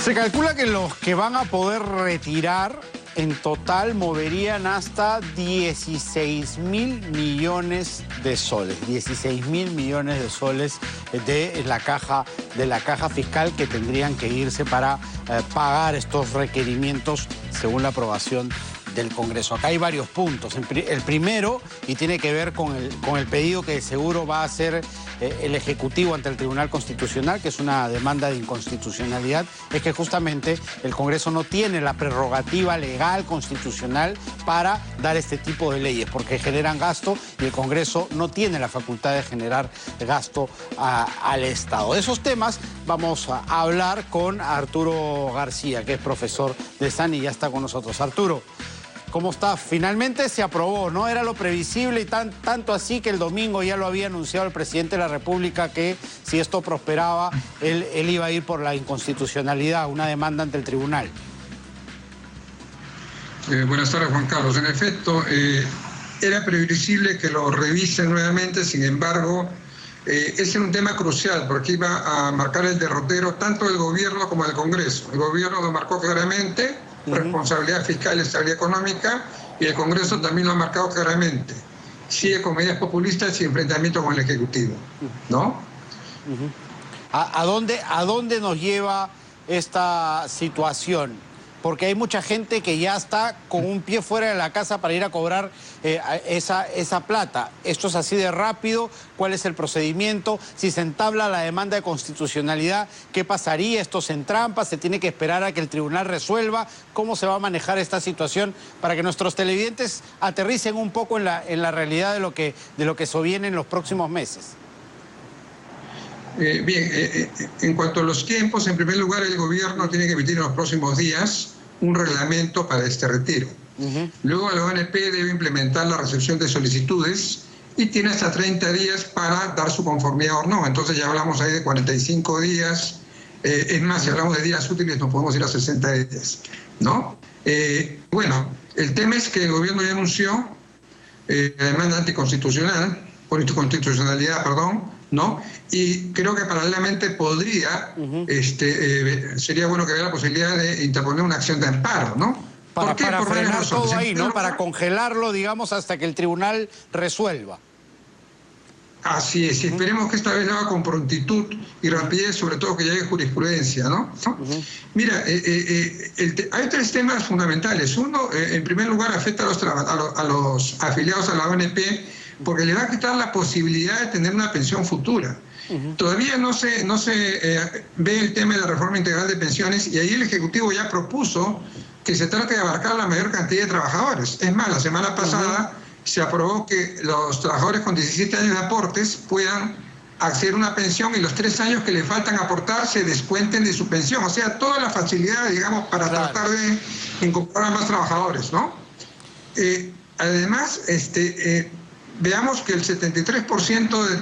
Se calcula que los que van a poder retirar en total moverían hasta 16.000 millones de soles. 16.000 millones de soles de la caja fiscal que tendrían que irse para pagar estos requerimientos según la aprobación del Congreso. Acá hay varios puntos. El primero, y tiene que ver con el pedido que seguro va a hacer el Ejecutivo ante el Tribunal Constitucional, que es una demanda de inconstitucionalidad, es que justamente el Congreso no tiene la prerrogativa legal constitucional para dar este tipo de leyes, porque generan gasto y el Congreso no tiene la facultad de generar gasto al Estado. De esos temas vamos a hablar con Arturo García, que es profesor de SAN y ya está con nosotros. Arturo, ¿cómo está? Finalmente se aprobó, ¿no? Era lo previsible y tanto así que el domingo ya lo había anunciado el presidente de la República que si esto prosperaba, él iba a ir por la inconstitucionalidad, una demanda ante el tribunal. Buenas tardes, Juan Carlos. En efecto, era previsible que lo revisen nuevamente, sin embargo, ese era un tema crucial porque iba a marcar el derrotero tanto del gobierno como del Congreso. El gobierno lo marcó claramente, responsabilidad fiscal y estabilidad económica, y el Congreso también lo ha marcado claramente. Sigue con medidas populistas y enfrentamiento con el Ejecutivo, ¿no? ¿A dónde nos lleva esta situación? Porque hay mucha gente que ya está con un pie fuera de la casa para ir a cobrar esa plata. ¿Esto es así de rápido? ¿Cuál es el procedimiento? Si se entabla la demanda de constitucionalidad, ¿qué pasaría? ¿Esto se entrampa? ¿Se tiene que esperar a que el tribunal resuelva? ¿Cómo se va a manejar esta situación para que nuestros televidentes aterricen un poco en la realidad de lo que se viene en los próximos meses? En cuanto a los tiempos, en primer lugar el gobierno tiene que emitir en los próximos días un reglamento para este retiro. Luego la ONP debe implementar la recepción de solicitudes y tiene hasta 30 días para dar su conformidad o no. Entonces ya hablamos ahí de 45 días. Es más, si hablamos de días útiles nos podemos ir a 60 días, ¿no? Bueno, el tema es que el gobierno ya anunció la demanda anticonstitucional, por inconstitucionalidad, ¿no? Y creo que paralelamente podría, sería bueno que haya la posibilidad de interponer una acción de amparo, ¿no? Para frenar todo ahí, ¿no? Para congelarlo, digamos, hasta que el tribunal resuelva. Así es, y esperemos que esta vez lo haga con prontitud y rapidez, sobre todo que llegue jurisprudencia, ¿no? Mira, hay tres temas fundamentales. Uno, en primer lugar, afecta a los afiliados a la ONP, porque le va a quitar la posibilidad de tener una pensión futura. Todavía no se ve el tema de la reforma integral de pensiones y ahí el Ejecutivo ya propuso que se trate de abarcar la mayor cantidad de trabajadores. Es más, la semana pasada se aprobó que los trabajadores con 17 años de aportes puedan acceder a una pensión y los 3 años que le faltan aportar se descuenten de su pensión. O sea, toda la facilidad, digamos, para tratar de incorporar a más trabajadores, ¿no? Además, veamos que el 73%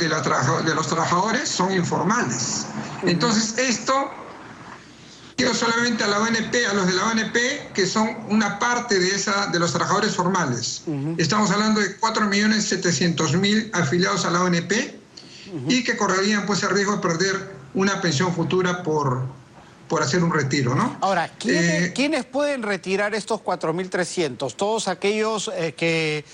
de los trabajadores son informales. Entonces, esto quiero solamente a la ONP, a los de la ONP, que son una parte de los trabajadores formales. Estamos hablando de 4.700.000 afiliados a la ONP y que correrían pues el riesgo de perder una pensión futura por hacer un retiro, ¿no? Ahora, ¿quiénes pueden retirar estos 4.300? Todos aquellos que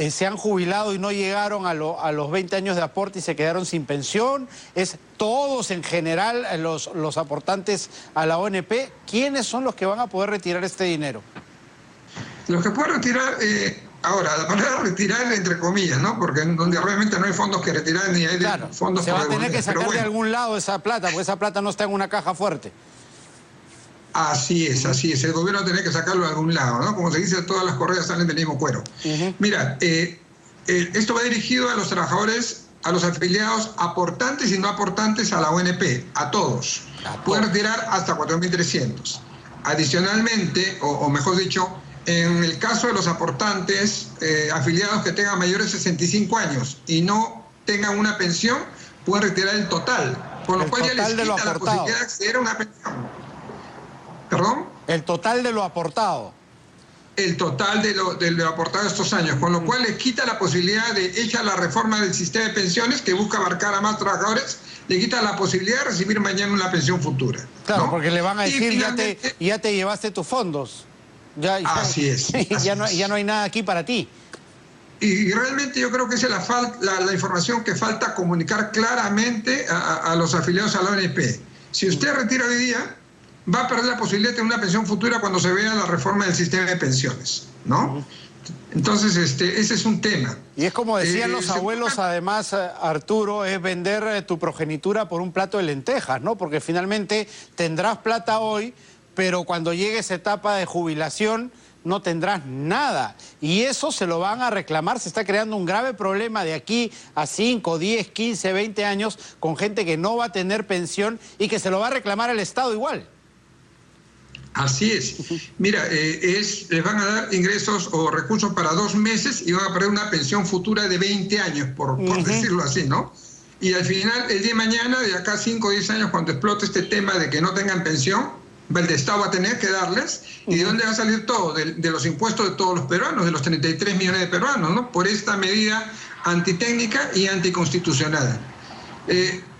se han jubilado y no llegaron a los 20 años de aporte y se quedaron sin pensión. ¿Es todos en general los aportantes a la ONP? ¿Quiénes son los que van a poder retirar este dinero? Los que pueden retirar, ahora, la palabra retirar entre comillas, ¿no? Porque donde realmente no hay fondos que retirar ni hay fondos se que va a tener que sacar de algún lado esa plata, porque esa plata no está en una caja fuerte. Así es, así es. El gobierno tiene que sacarlo de algún lado, ¿no? Como se dice, todas las correas salen del mismo cuero. Mira, esto va dirigido a los trabajadores, a los afiliados aportantes y no aportantes a la ONP, a todos. Pueden retirar hasta 4.300. Adicionalmente, o mejor dicho, en el caso de los aportantes afiliados que tengan mayores de 65 años y no tengan una pensión, pueden retirar el total, con lo cual ya les quita la posibilidad de acceder a una pensión. ¿Perdón? El total de lo aportado. El total de lo aportado estos años, con lo cual les quita la posibilidad de echar la reforma del sistema de pensiones que busca abarcar a más trabajadores, le quita la posibilidad de recibir mañana una pensión futura. Claro, ¿no? porque le van a decir, finalmente, ya te llevaste tus fondos. Así es. Ya no hay nada aquí para ti. Y realmente yo creo que esa es la información que falta comunicar claramente a los afiliados a la ONP. Si usted retira hoy día, va a perder la posibilidad de tener una pensión futura cuando se vea la reforma del sistema de pensiones, ¿no? Entonces, ese es un tema. Y es como decían los abuelos, además, Arturo, es vender tu progenitura por un plato de lentejas, ¿no? Porque finalmente tendrás plata hoy, pero cuando llegue esa etapa de jubilación no tendrás nada. Y eso se lo van a reclamar. Se está creando un grave problema de aquí a 5, 10, 15, 20 años con gente que no va a tener pensión y que se lo va a reclamar al Estado igual. Así es. Mira, les van a dar ingresos o recursos para 2 meses y van a perder una pensión futura de 20 años, por decirlo así, ¿no? Y al final, el día de mañana, de acá a 5 o 10 años, cuando explote este tema de que no tengan pensión, el Estado va a tener que darles. ¿Y de dónde va a salir todo? De los impuestos de todos los peruanos, de los 33 millones de peruanos, ¿no? Por esta medida antitécnica y anticonstitucional.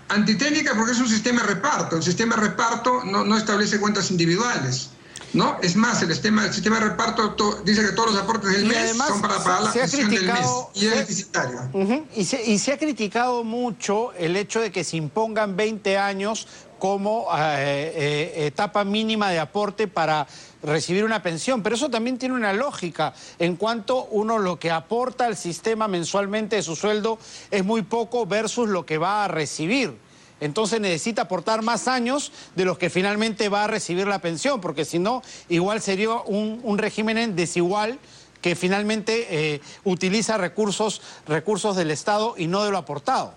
Antitécnica porque es un sistema de reparto. El sistema de reparto no establece cuentas individuales, ¿no? Es más, el sistema de reparto dice que todos los aportes del mes son para pagar la pensión del mes y es deficitario. Y se ha criticado mucho el hecho de que se impongan 20 años como etapa mínima de aporte para recibir una pensión, pero eso también tiene una lógica, en cuanto uno lo que aporta al sistema mensualmente de su sueldo es muy poco versus lo que va a recibir. Entonces necesita aportar más años de los que finalmente va a recibir la pensión, porque si no, igual sería un régimen desigual que finalmente utiliza recursos del Estado y no de lo aportado.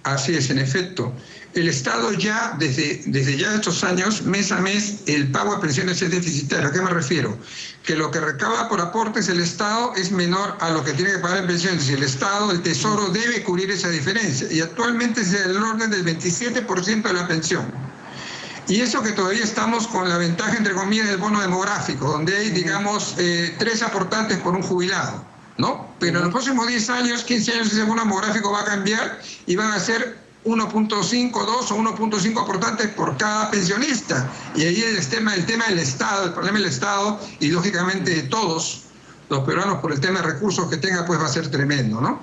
Así es, en efecto. El Estado ya, desde ya estos años, mes a mes, el pago de pensiones es deficitario. ¿A qué me refiero? Que lo que recauda por aportes el Estado es menor a lo que tiene que pagar en pensiones. Y el Estado, el Tesoro, debe cubrir esa diferencia. Y actualmente es del orden del 27% de la pensión. Y eso que todavía estamos con la ventaja, entre comillas, del bono demográfico, donde hay, digamos, 3 aportantes por un jubilado, ¿no? Pero en los próximos 10 años, 15 años, ese bono demográfico va a cambiar y van a ser 1.5, 2 o 1.5 aportantes por cada pensionista. Y ahí el tema del Estado, el problema del Estado y lógicamente de todos los peruanos por el tema de recursos que tenga, pues va a ser tremendo, ¿no?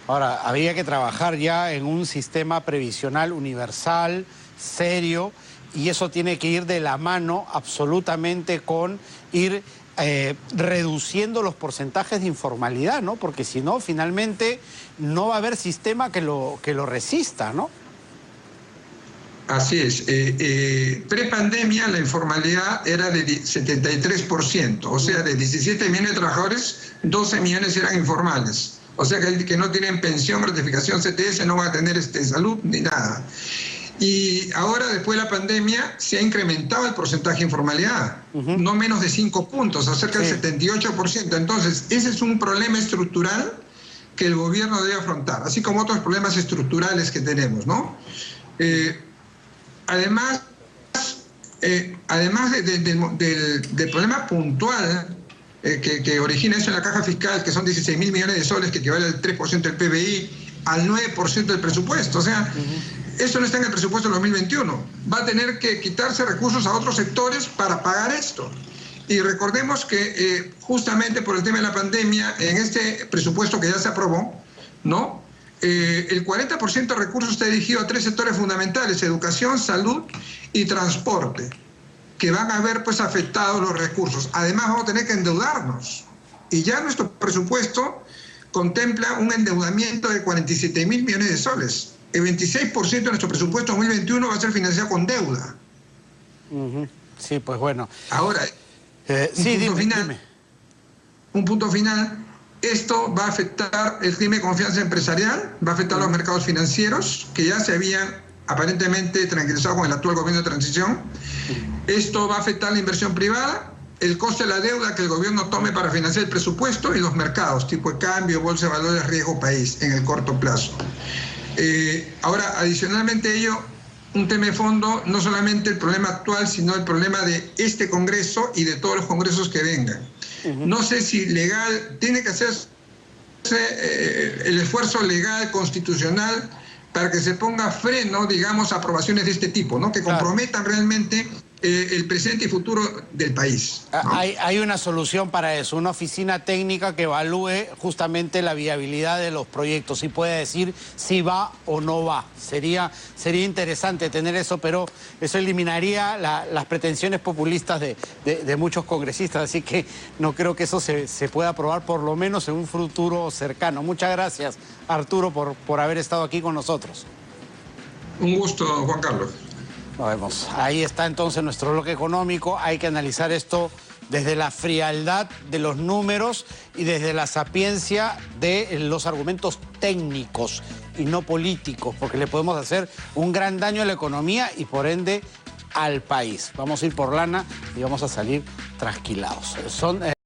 Ahora, habría que trabajar ya en un sistema previsional universal, serio, y eso tiene que ir de la mano absolutamente con ir reduciendo los porcentajes de informalidad, ¿no? Porque si no, finalmente no va a haber sistema que lo resista, ¿no? Así es. Pre-pandemia la informalidad era de 73%, o sea, de 17 millones de trabajadores, 12 millones eran informales. O sea, que el que no tienen pensión, gratificación, CTS, no va a tener salud ni nada. Y ahora, después de la pandemia, se ha incrementado el porcentaje de informalidad, no menos de 5 puntos, acerca del 78%. Entonces, ese es un problema estructural que el gobierno debe afrontar, así como otros problemas estructurales que tenemos, ¿no? Además del problema puntual que origina eso en la caja fiscal, que son 16.000 millones de soles, que equivale al 3% del PBI, al 9% del presupuesto, o sea... Esto no está en el presupuesto del 2021. Va a tener que quitarse recursos a otros sectores para pagar esto. Y recordemos que justamente por el tema de la pandemia, en este presupuesto que ya se aprobó, ¿no? El 40% de recursos está dirigido a 3 sectores fundamentales: educación, salud y transporte, que van a ver pues afectados los recursos. Además vamos a tener que endeudarnos. Y ya nuestro presupuesto contempla un endeudamiento de 47.000 millones de soles. El 26% de nuestro presupuesto 2021 va a ser financiado con deuda. Sí, pues bueno. Ahora, un punto final. Esto va a afectar el clima de confianza empresarial, va a afectar los mercados financieros, que ya se habían aparentemente tranquilizado con el actual gobierno de transición. Esto va a afectar la inversión privada, el coste de la deuda que el gobierno tome para financiar el presupuesto y los mercados, tipo de cambio, bolsa de valores, riesgo país, en el corto plazo. Ahora, adicionalmente a ello, un tema de fondo, no solamente el problema actual, sino el problema de este Congreso y de todos los congresos que vengan. No sé si legal, tiene que hacerse el esfuerzo legal, constitucional, para que se ponga freno, digamos, a aprobaciones de este tipo, ¿no? Que comprometan realmente el presente y futuro del país, ¿no? Hay una solución para eso, una oficina técnica que evalúe justamente la viabilidad de los proyectos y puede decir si va o no va. Sería interesante tener eso, pero eso eliminaría las pretensiones populistas de muchos congresistas, así que no creo que eso se pueda aprobar por lo menos en un futuro cercano. Muchas gracias, Arturo, por haber estado aquí con nosotros. Un gusto, Juan Carlos. Nos vemos. Ahí está entonces nuestro bloque económico. Hay que analizar esto desde la frialdad de los números y desde la sapiencia de los argumentos técnicos y no políticos, porque le podemos hacer un gran daño a la economía y por ende al país. Vamos a ir por lana y vamos a salir trasquilados.